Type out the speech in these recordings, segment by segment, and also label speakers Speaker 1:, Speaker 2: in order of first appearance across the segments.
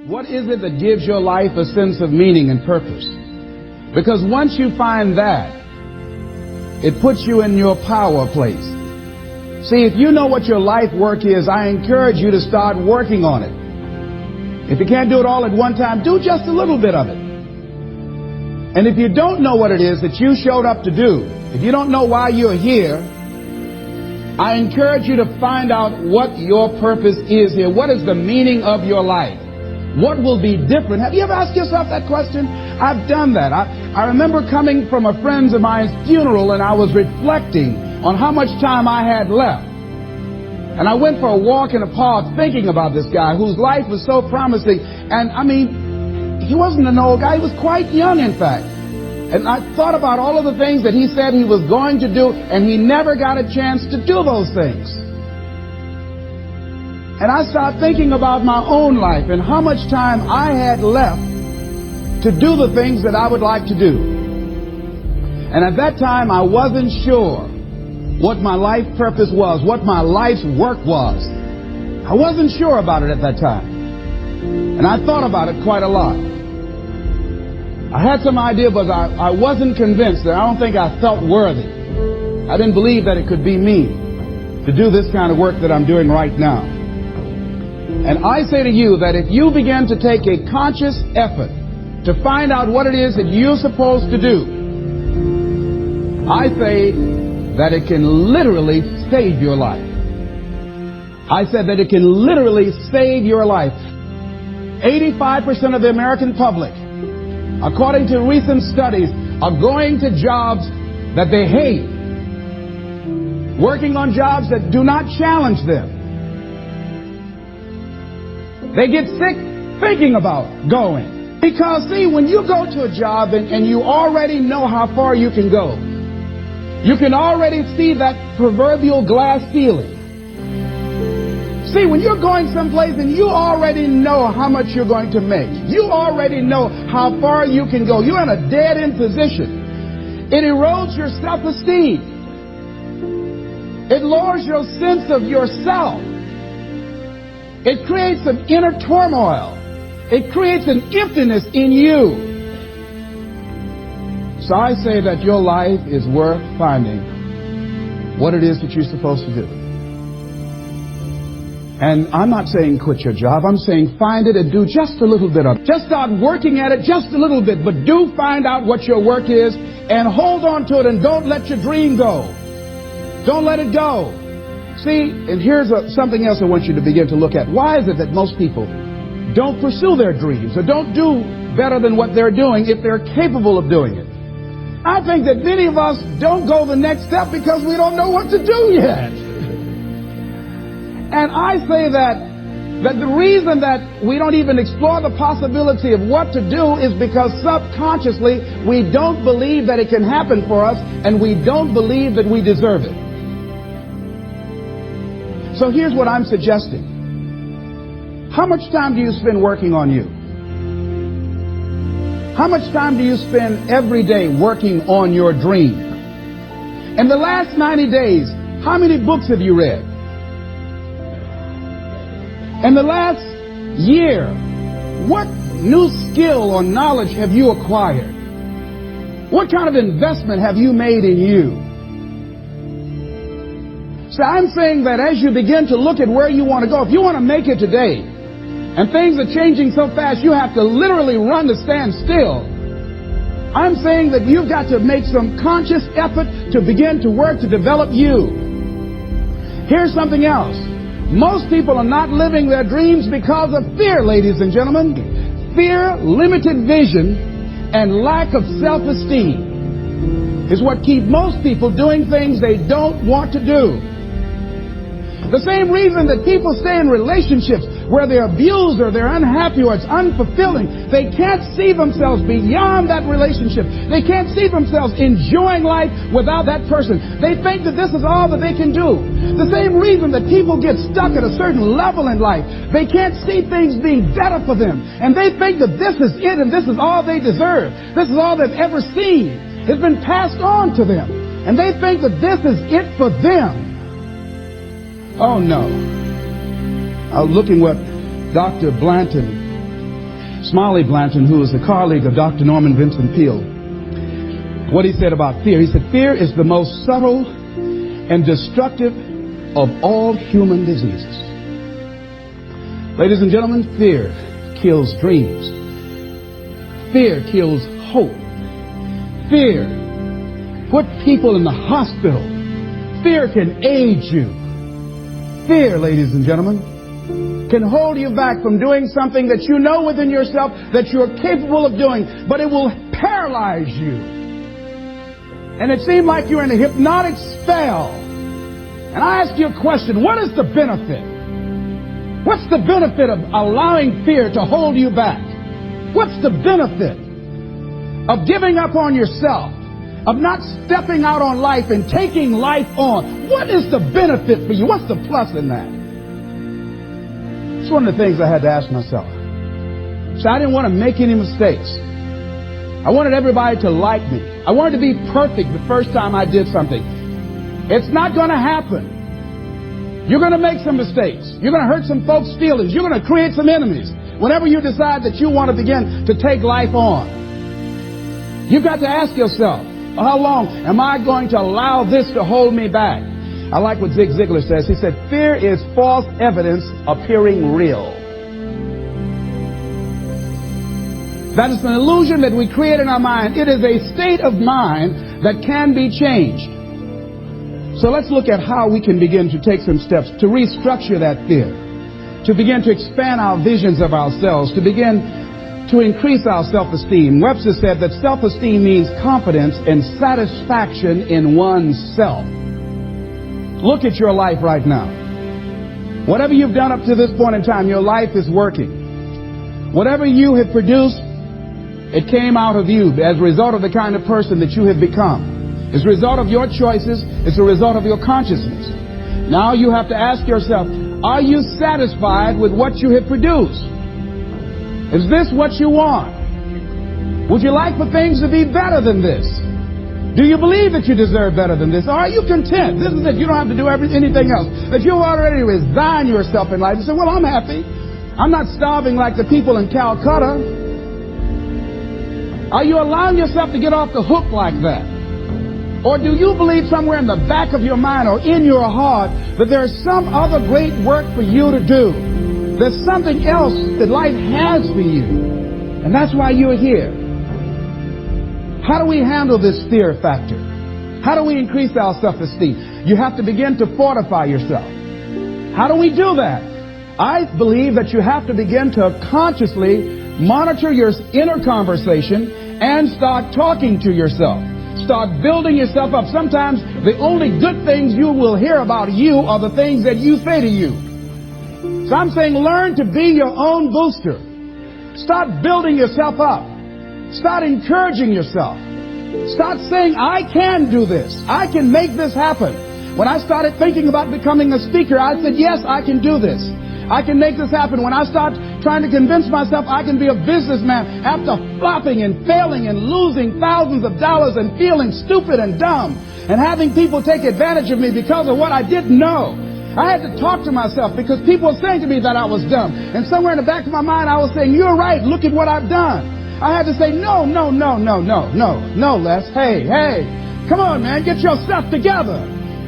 Speaker 1: What is it that gives your life a sense of meaning and purpose? Because once you find that, it puts you in your power place. See, if you know what your life work is, I encourage you to start working on it. If you can't do it all at one time, do just a little bit of it. And if you don't know what it is that you showed up to do, if you don't know why you're here, I encourage you to find out what your purpose is here. What is the meaning of your life? What will be different? Have you ever asked yourself that question? I've done that. I remember coming from a friend of mine's funeral, and I was reflecting on how much time I had left. And I went for a walk in a park thinking about this guy whose life was so promising. And I mean, he wasn't an old guy. He was quite young, in fact. And I thought about all of the things that he said he was going to do, and he never got a chance to do those things. And I started thinking about my own life and how much time I had left to do the things that I would like to do. And at that time, I wasn't sure what my life purpose was, what my life's work was. I wasn't sure about it at that time. And I thought about it quite a lot. I had some idea, but I wasn't convinced. I don't think I felt worthy. I didn't believe that it could be me to do this kind of work that I'm doing right now. And I say to you that if you begin to take a conscious effort to find out what it is that you're supposed to do, I say that it can literally save your life. I said that it can literally save your life. 85% of the American public, according to recent studies, are going to jobs that they hate, working on jobs that do not challenge them. They get sick thinking about going. Because, see, when you go to a job and you already know how far you can go, you can already see that proverbial glass ceiling. See, when you're going someplace and you already know how much you're going to make, you already know how far you can go, you're in a dead-end position. It erodes your self-esteem. It lowers your sense of yourself. It creates an inner turmoil. It creates an emptiness in you. So I say that your life is worth finding what it is that you're supposed to do. And I'm not saying quit your job. I'm saying find it and do just a little bit of it. Just start working at it just a little bit. But do find out what your work is and hold on to it, and don't let your dream go. Don't let it go. See, and here's something else I want you to begin to look at. Why is it that most people don't pursue their dreams or don't do better than what they're doing if they're capable of doing it? I think that many of us don't go the next step because we don't know what to do yet. And I say that the reason that we don't even explore the possibility of what to do is because subconsciously we don't believe that it can happen for us, and we don't believe that we deserve it. So here's what I'm suggesting. How much time do you spend working on you? How much time do you spend every day working on your dream? In the last 90 days, how many books have you read? In the last year, what new skill or knowledge have you acquired? What kind of investment have you made in you? So I'm saying that as you begin to look at where you want to go, if you want to make it today, and things are changing so fast, you have to literally run to stand still. I'm saying that you've got to make some conscious effort to begin to work to develop you. Here's something else. Most people are not living their dreams because of fear, ladies and gentlemen. Fear, limited vision, and lack of self-esteem is what keeps most people doing things they don't want to do. The same reason that people stay in relationships where they're abused or they're unhappy or it's unfulfilling, they can't see themselves beyond that relationship. They can't see themselves enjoying life without that person. They think that this is all that they can do. The same reason that people get stuck at a certain level in life, they can't see things being better for them. And they think that this is it and this is all they deserve. This is all they've ever seen. It's been passed on to them. And they think that this is it for them. Oh, no. I was looking what Dr. Blanton Smiley Blanton, who was a colleague of Dr. Norman Vincent Peale, what he said about fear. He said, fear is the most subtle and destructive of all human diseases. Ladies and gentlemen, fear kills dreams. Fear kills hope. Fear put people in the hospital. Fear can age you. Fear, ladies and gentlemen, can hold you back from doing something that you know within yourself that you're capable of doing, but it will paralyze you. And it seemed like you're in a hypnotic spell. And I ask you a question, what is the benefit? What's the benefit of allowing fear to hold you back? What's the benefit of giving up on yourself, of not stepping out on life and taking life on? What is the benefit for you? What's the plus in that? It's one of the things I had to ask myself. So I didn't want to make any mistakes. I wanted everybody to like me. I wanted to be perfect the first time I did something. It's not going to happen. You're going to make some mistakes. You're going to hurt some folks' feelings. You're going to create some enemies whenever you decide that you want to begin to take life on. You've got to ask yourself, how long am I going to allow this to hold me back? I like what Zig Ziglar says. He said, fear is false evidence appearing real. That is an illusion that we create in our mind. It is a state of mind that can be changed. So let's look at how we can begin to take some steps to restructure that fear, to begin to expand our visions of ourselves, to begin to increase our self-esteem. Webster said that self-esteem means confidence and satisfaction in oneself. Look at your life right now. Whatever you've done up to this point in time, your life is working. Whatever you have produced, it came out of you as a result of the kind of person that you have become. It's a result of your choices. It's a result of your consciousness. Now you have to ask yourself, are you satisfied with what you have produced? Is this what you want? Would you like for things to be better than this? Do you believe that you deserve better than this? Or are you content? This is it. You don't have to do anything else. That you've already resigned yourself in life and say, well, I'm happy. I'm not starving like the people in Calcutta. Are you allowing yourself to get off the hook like that? Or do you believe somewhere in the back of your mind or in your heart that there's some other great work for you to do? There's something else that life has for you. And that's why you're here. How do we handle this fear factor? How do we increase our self-esteem? You have to begin to fortify yourself. How do we do that? I believe that you have to begin to consciously monitor your inner conversation and start talking to yourself. Start building yourself up. Sometimes the only good things you will hear about you are the things that you say to you. So I'm saying learn to be your own booster. Start building yourself up. Start encouraging yourself. Start saying, I can do this. I can make this happen. When I started thinking about becoming a speaker, I said, yes, I can do this. I can make this happen. When I start trying to convince myself I can be a businessman after flopping and failing and losing thousands of dollars and feeling stupid and dumb and having people take advantage of me because of what I didn't know. I had to talk to myself because people were saying to me that I was dumb. And somewhere in the back of my mind I was saying, you're right, look at what I've done. I had to say, no, Les. Hey, come on, man, get yourself together.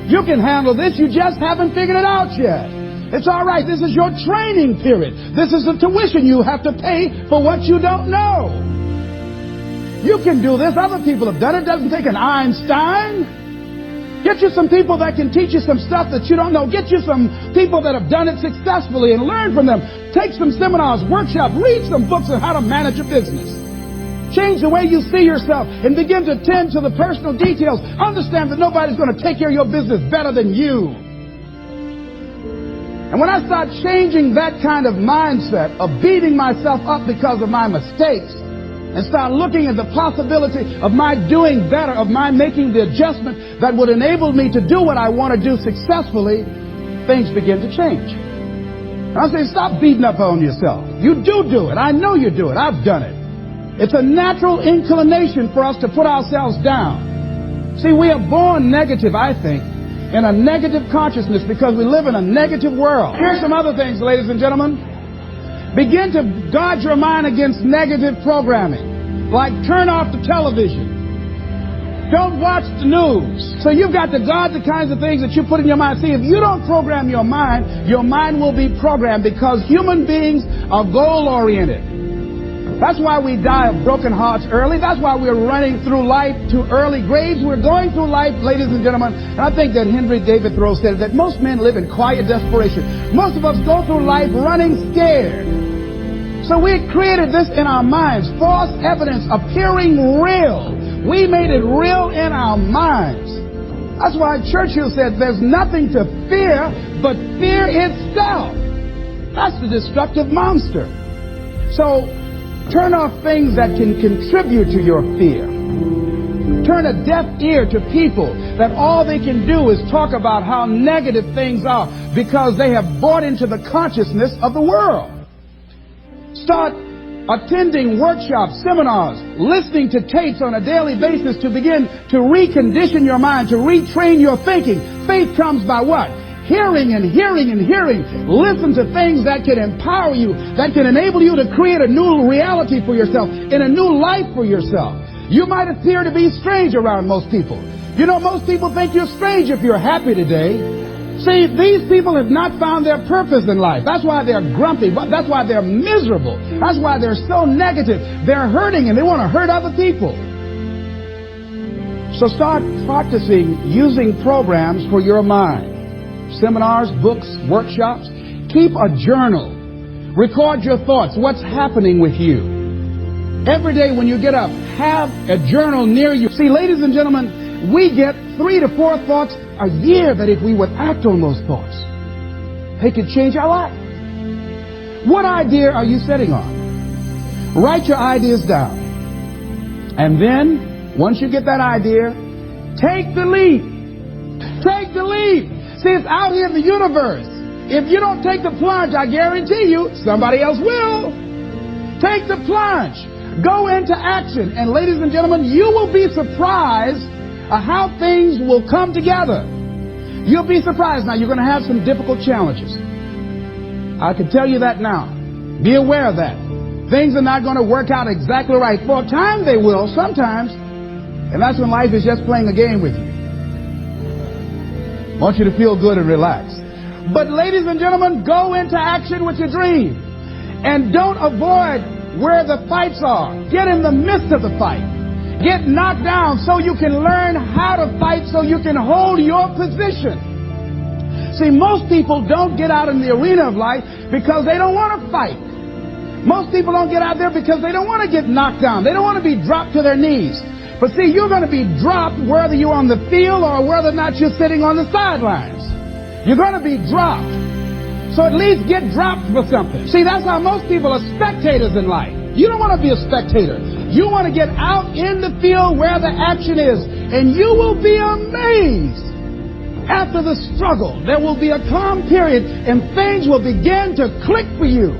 Speaker 1: You can handle this, you just haven't figured it out yet. It's all right. This is your training period. This is the tuition you have to pay for what you don't know. You can do this. Other people have done it. It doesn't take an Einstein. Get you some people that can teach you some stuff that you don't know. Get you some people that have done it successfully and learn from them. Take some seminars, workshops, read some books on how to manage a business. Change the way you see yourself and begin to tend to the personal details. Understand that nobody's going to take care of your business better than you. And when I start changing that kind of mindset of beating myself up because of my mistakes and start looking at the possibility of my doing better, of my making the adjustment that would enable me to do what I want to do successfully, things begin to change. And I say, stop beating up on yourself. You do it. I know you do it. I've done it. It's a natural inclination for us to put ourselves down. See, we are born negative, I think, in a negative consciousness because we live in a negative world. Here's some other things, ladies and gentlemen. Begin to guard your mind against negative programming. Like turn off the television. Don't watch the news. So you've got to guard the kinds of things that you put in your mind. See, if you don't program your mind will be programmed, because human beings are goal-oriented. That's why we die of broken hearts early. That's why we're running through life to early graves. We're going through life, ladies and gentlemen. And I think that Henry David Thoreau said that most men live in quiet desperation. Most of us go through life running scared. So we created this in our minds, false evidence appearing real. We made it real in our minds. That's why Churchill said there's nothing to fear but fear itself. That's the destructive monster. So turn off things that can contribute to your fear. Turn a deaf ear to people that all they can do is talk about how negative things are, because they have bought into the consciousness of the world. Start attending workshops, seminars, listening to tapes on a daily basis to begin to recondition your mind, to retrain your thinking. Faith comes by what? Hearing and hearing and hearing. Listen to things that can empower you, that can enable you to create a new reality for yourself, and a new life for yourself. You might appear to be strange around most people. You know, most people think you're strange if you're happy today. See, these people have not found their purpose in life. That's why they're grumpy. That's why they're miserable. That's why they're so negative. They're hurting and they want to hurt other people. So start practicing using programs for your mind. Seminars, books, workshops. Keep a journal. Record your thoughts. What's happening with you? Every day when you get up, have a journal near you. See, ladies and gentlemen, we get 3 to 4 thoughts a year that if we would act on those thoughts, they could change our life. What idea are you sitting on? Write your ideas down. And then, once you get that idea, take the leap. Take the leap. See, it's out here in the universe. If you don't take the plunge, I guarantee you, somebody else will. Take the plunge. Go into action. And ladies and gentlemen, you will be surprised how things will come together. You'll be surprised. Now, you're going to have some difficult challenges. I can tell you that now. Be aware of that. Things are not going to work out exactly right. For a time, they will, sometimes. And that's when life is just playing a game with you. I want you to feel good and relax. But ladies and gentlemen, go into action with your dream. And don't avoid where the fights are. Get in the midst of the fight. Get knocked down so you can learn how to fight, so you can hold your position. See, most people don't get out in the arena of life because they don't want to fight. Most people don't get out there because they don't want to get knocked down. They don't want to be dropped to their knees. But see, you're going to be dropped whether you're on the field or whether or not you're sitting on the sidelines. You're going to be dropped. So at least get dropped for something. See, that's how most people are spectators in life. You don't want to be a spectator. You want to get out in the field where the action is. And you will be amazed. After the struggle, there will be a calm period and things will begin to click for you.